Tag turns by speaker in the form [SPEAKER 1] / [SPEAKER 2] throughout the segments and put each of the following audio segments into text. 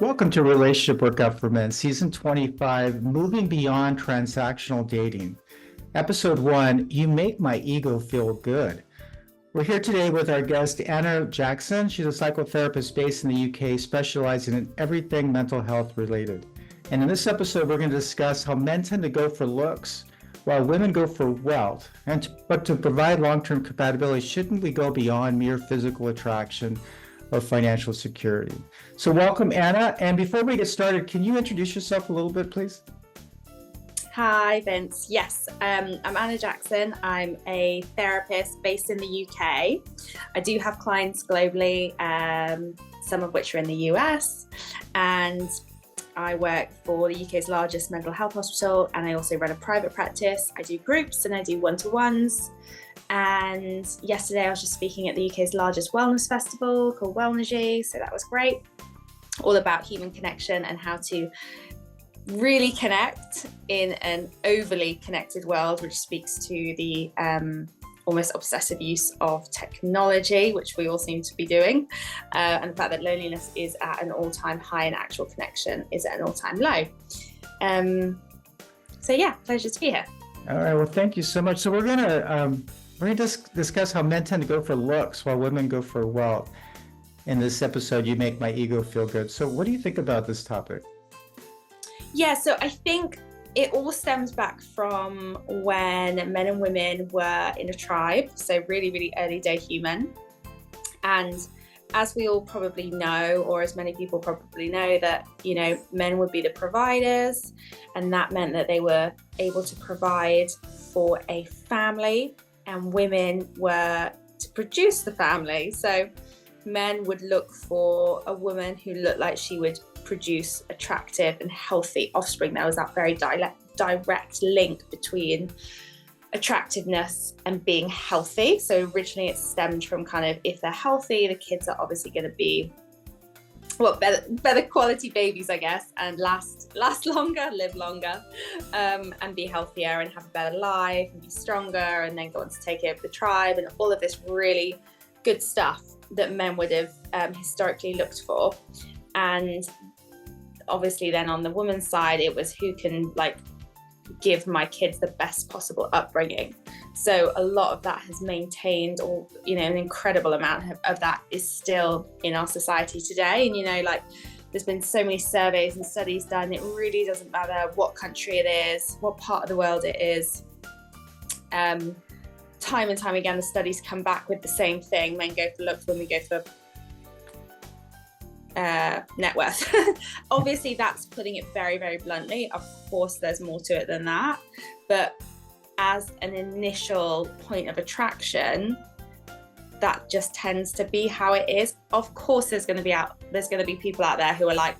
[SPEAKER 1] Welcome to Relationship Workout for Men, Season 25, Moving Beyond Transactional Dating. Episode 1, You Make My Ego Feel Good. We're here today with our guest, Anna Jackson. She's a psychotherapist based in the UK, specializing in everything mental health related. And in this episode, we're going to discuss how men tend to go for looks while women go for wealth. But to provide long-term compatibility, shouldn't we go beyond mere physical attraction or financial security? So welcome, Anna. And before we get started, can you introduce yourself a little bit, please?
[SPEAKER 2] Hi, Vince. Yes, I'm Anna Jackson. I'm a therapist based in the UK. I do have clients globally, some of which are in the US, and I work for the UK's largest mental health hospital, and I also run a private practice. I do groups and I do one-to-ones. And yesterday I was just speaking at the UK's largest wellness festival called Wellnergy, so that was great. All about human connection and how to really connect in an overly connected world, which speaks to the almost obsessive use of technology, which we all seem to be doing, and the fact that loneliness is at an all-time high and actual connection is at an all-time low. So yeah, pleasure to be here.
[SPEAKER 1] All right, well, thank you so much. So we're gonna discuss how men tend to go for looks while women go for wealth. In this episode, You Make My Ego Feel Good. So what do you think about this topic?
[SPEAKER 2] Yeah, so I think it all stems back from when men and women were in a tribe, so really, really early day human. And as we all probably know, or as many people probably know, that, you know, men would be the providers, and that meant that they were able to provide for a family, and women were to produce the family. So men would look for a woman who looked like she would produce attractive and healthy offspring. There was that very direct link between attractiveness and being healthy. So originally it stemmed from kind of, if they're healthy, the kids are obviously going to be, well, better quality babies, I guess, and last longer, live longer, and be healthier and have a better life and be stronger, and then go on to take over the tribe, and all of this really good stuff that men would have historically looked for. And obviously then on the woman's side, it was who can like give my kids the best possible upbringing. So a lot of that has maintained, or, you know, an incredible amount of that is still in our society today. And, you know, like there's been so many surveys and studies done. It really doesn't matter what country it is, what part of the world it is. Time and time again, the studies come back with the same thing. Men go for looks, women go for net worth. Obviously, that's putting it very, very bluntly. Of course, there's more to it than that. But as an initial point of attraction, that just tends to be how it is. Of course, there's going to be people out there who are like,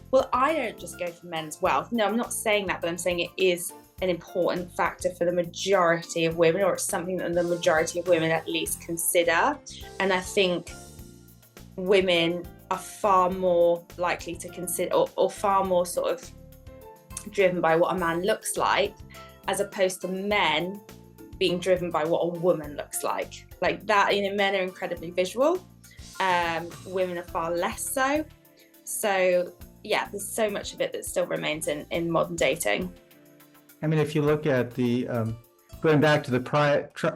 [SPEAKER 2] well, I don't just go for men's wealth. No, I'm not saying that, but I'm saying it is an important factor for the majority of women, or it's something that the majority of women at least consider. And I think women are far more likely to consider, or far more sort of driven by what a man looks like, as opposed to men being driven by what a woman looks like. Like that, you know, men are incredibly visual, women are far less so. So yeah, there's so much of it that still remains in modern dating.
[SPEAKER 1] I mean, if you look at the, going back to the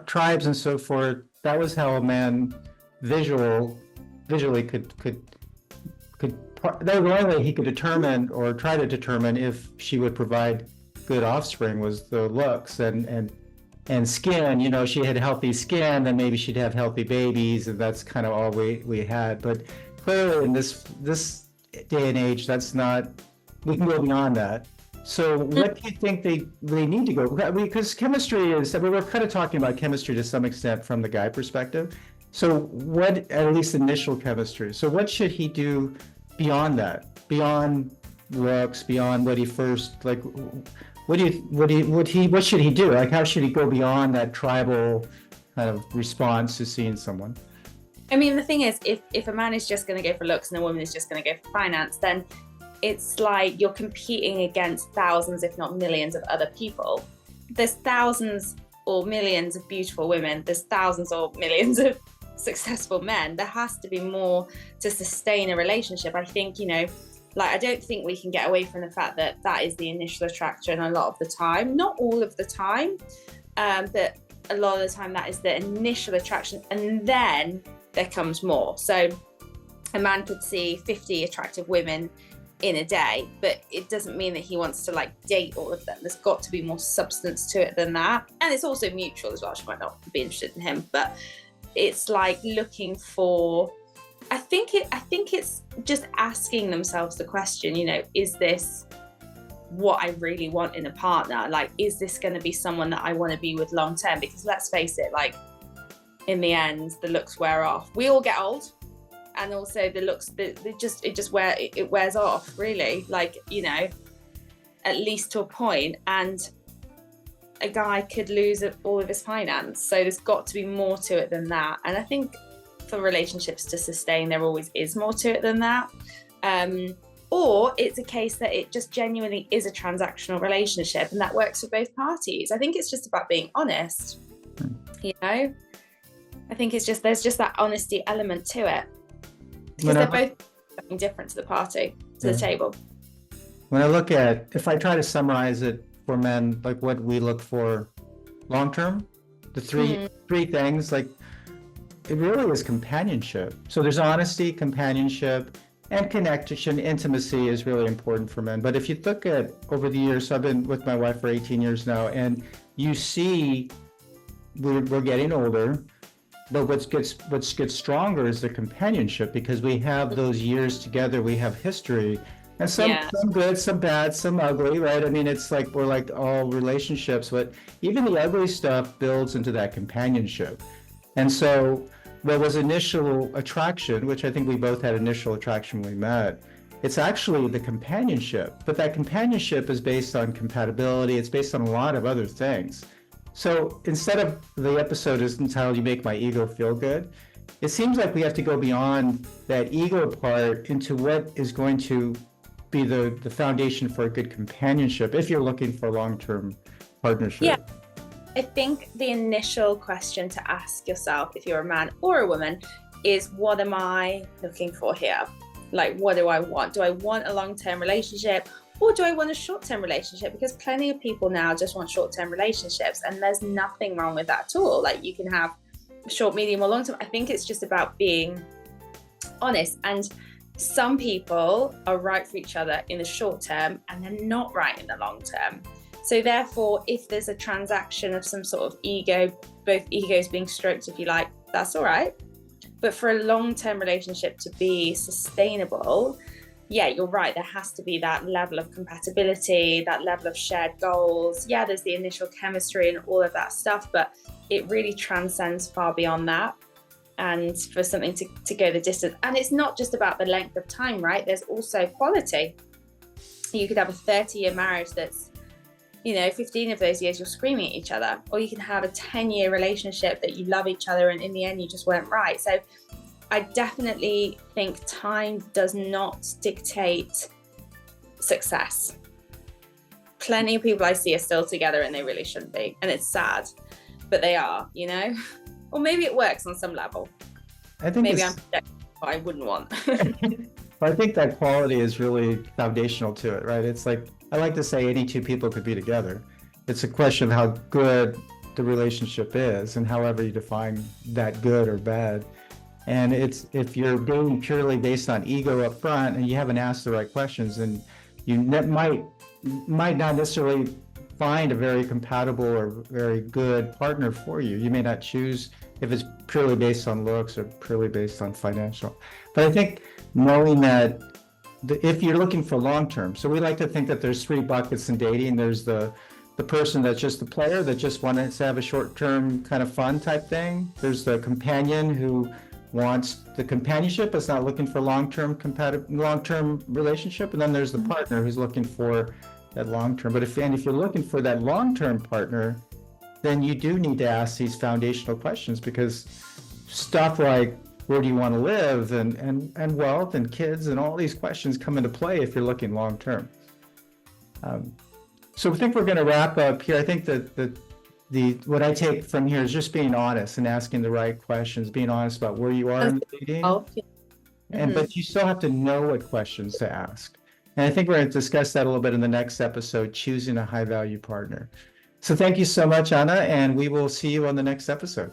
[SPEAKER 1] tribes and so forth, that was how a man visually could that was the only way he could determine, or try to determine, if she would provide good offspring, was the looks and skin. You know, she had healthy skin, then maybe she'd have healthy babies, and that's kind of all we had. But clearly in this day and age, that's not, we can go beyond that. So what do you think they need to go? Because chemistry is, we were kind of talking about chemistry to some extent from the guy perspective. So what, at least initial chemistry, so what should he do beyond that, beyond looks, beyond what he first, like, what should he do? Like, how should he go beyond that tribal kind of response to seeing someone?
[SPEAKER 2] I mean, the thing is, if a man is just going to go for looks and a woman is just going to go for finance, then it's like you're competing against thousands, if not millions, of other people. There's thousands or millions of beautiful women. There's thousands or millions of successful men. There has to be more to sustain a relationship. I think, you know, Like, I don't think we can get away from the fact that that is the initial attraction a lot of the time, not all of the time, but a lot of the time that is the initial attraction, and then there comes more. So a man could see 50 attractive women in a day, but it doesn't mean that he wants to like date all of them. There's got to be more substance to it than that. And it's also mutual as well. She might not be interested in him, but it's like looking for, I think it's just asking themselves the question, you know, is this what I really want in a partner? Like, is this going to be someone that I want to be with long term? Because let's face it, like, in the end, the looks wear off. We all get old, and also the looks, it wears off, really. Like, you know, at least to a point, and a guy could lose all of his finance. So there's got to be more to it than that. And I think for relationships to sustain, there always is more to it than that. Or it's a case that it just genuinely is a transactional relationship, and that works for both parties. I think it's just about being honest, you know? I think it's just, there's just that honesty element to it. Because they're both something different to the party, to the table.
[SPEAKER 1] When I look at, if I try to summarize it for men, like what we look for long-term, the three things, like it really is companionship. So there's honesty, companionship, and connection. Intimacy is really important for men. But if you look at over the years, so I've been with my wife for 18 years now, and you see we're getting older, but what gets stronger is the companionship, because we have those years together, we have history, and some good, some bad, some ugly, right? I mean, it's like we're like all relationships, but even the ugly stuff builds into that companionship. And so what was initial attraction, which I think we both had initial attraction when we met, it's actually the companionship. But that companionship is based on compatibility. It's based on a lot of other things. So instead of the episode is entitled "You Make My Ego Feel Good," it seems like we have to go beyond that ego part into what is going to be the foundation for a good companionship if you're looking for a long-term partnership.
[SPEAKER 2] Yeah. I think the initial question to ask yourself, if you're a man or a woman, is what am I looking for here? Like, what do I want? Do I want a long-term relationship, or do I want a short-term relationship? Because plenty of people now just want short-term relationships, and there's nothing wrong with that at all. Like, you can have short, medium, or long-term. I think it's just about being honest. And some people are right for each other in the short term, and they're not right in the long term. So therefore, if there's a transaction of some sort of ego, both egos being stroked, if you like, that's all right. But for a long-term relationship to be sustainable, yeah, you're right. There has to be that level of compatibility, that level of shared goals. Yeah, there's the initial chemistry and all of that stuff, but it really transcends far beyond that. And for something to go the distance. And it's not just about the length of time, right? There's also quality. You could have a 30-year marriage that's, you know, 15 of those years you're screaming at each other, or you can have a 10-year relationship that you love each other and in the end you just weren't right. So I definitely think time does not dictate success. Plenty of people I see are still together and they really shouldn't be, and it's sad, but they are, you know. Or maybe it works on some level.
[SPEAKER 1] I think
[SPEAKER 2] maybe I'm projecting what I wouldn't want.
[SPEAKER 1] I think that quality is really foundational to it, right? It's like, I like to say any two people could be together. It's a question of how good the relationship is, and however you define that good or bad. And it's, if you're dating purely based on ego up front and you haven't asked the right questions, then you might not necessarily find a very compatible or very good partner for you. You may not choose if it's purely based on looks or purely based on financial. But I think knowing that if you're looking for long-term, so we like to think that there's three buckets in dating. There's the person that's just the player that just wants to have a short-term kind of fun type thing. There's the companion who wants the companionship, is not looking for long-term relationship. And then there's the partner who's looking for that long-term. But if you're looking for that long-term partner, then you do need to ask these foundational questions, because stuff like where do you want to live and wealth and kids and all these questions come into play if you're looking long-term. So I think we're going to wrap up here. I think that what I take from here is just being honest and asking the right questions, being honest about where you are in dating. But you still have to know what questions to ask. And I think we're going to discuss that a little bit in the next episode, choosing a high value partner. So thank you so much, Anna, and we will see you on the next episode.